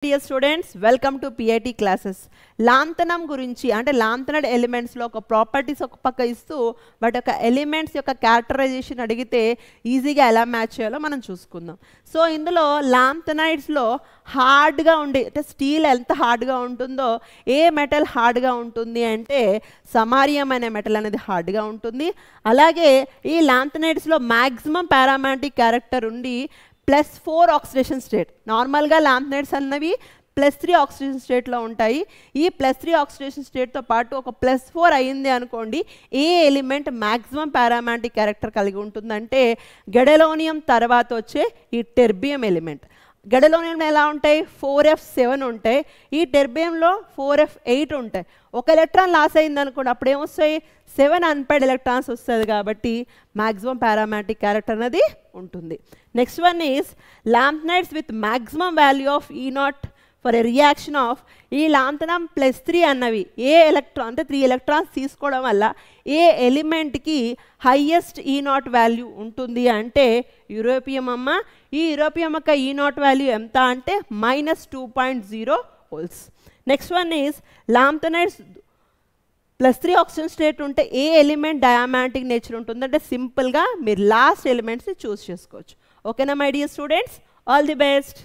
Dear students, welcome to PIT classes. Lanthanum గురించి అంటే లాంతనడ్ ఎలిమెంట్స్లో ఒక ప్రాపర్టీస్ ఒక పక్క ఇస్తూ బట్ ఒక ఎలిమెంట్స్ యొక్క క్యారెక్టరైజేషన్ అడిగితే ఈజీగా ఎలా మ్యాచ్ చేయాలో మనం చూసుకుందాం. సో ఇందులో లాంతనైడ్స్లో హార్డ్గా ఉండి అంటే స్టీల్ ఎంత హార్డ్గా ఉంటుందో ఏ మెటల్ హార్డ్గా ఉంటుంది అంటే సమారియం అనే మెటల్ అనేది హార్డ్గా ఉంటుంది. అలాగే ఈ లాంతనైడ్స్లో మ్యాక్సిమం పారామాగ్నెటిక్ క్యారెక్టర్ ఉండి +4 ఆక్సిడేషన్ స్టేట్. నార్మల్గా లాంతనైడ్స్ అన్నవి +3 ఆక్సిడేషన్ స్టేట్లో ఉంటాయి. ఈ +3 ఆక్సిడేషన్ స్టేట్తో పాటు ఒక +4 అయింది అనుకోండి, ఏ ఎలిమెంట్ మ్యాక్సిమం పారామాగ్నెటిక్ క్యారెక్టర్ కలిగి ఉంటుందంటే గెడలోనియం తర్వాత వచ్చే ఈ టెర్బియం ఎలిమెంట్. గెడలోనియంలో ఎలా ఉంటాయి? 4f7 ఉంటాయి. ఈ టెర్బియంలో 4f8 ఉంటాయి. ఒక ఎలక్ట్రాన్ లాస్ అయింది అనుకోండి, అప్పుడు ఏమొస్తాయి? 7 అన్పైర్డ్ ఎలక్ట్రాన్స్ వస్తుంది. కాబట్టి మ్యాక్సిమం పారామాగ్నెటిక్ క్యారెక్టర్ అనేది ఉంటుంది. Next one is lanthanides with maximum value of E0 for a reaction of ఈ లాంతనం +3 అన్నవి ఏ ఎలక్ట్రాన్ అంటే 3 ఎలక్ట్రాన్స్ తీసుకోవడం వల్ల ఏ ఎలిమెంట్కి హైయెస్ట్ E0 వాల్యూ ఉంటుంది అంటే యూరోపియం అమ్మ. ఈ యూరోపియం యొక్క E0 వాల్యూ ఎంత అంటే -2.0 volts. Next one is lanthanides +3 oxygen state ఉంటే ఏ ఎలిమెంట్ డయామాగ్నెటిక్ నేచర్ ఉంటుందంటే సింపుల్గా మీరు లాస్ట్ ఎలిమెంట్స్ని చూస్ చేసుకోవచ్చు. ఓకేనా my dear students, all the best.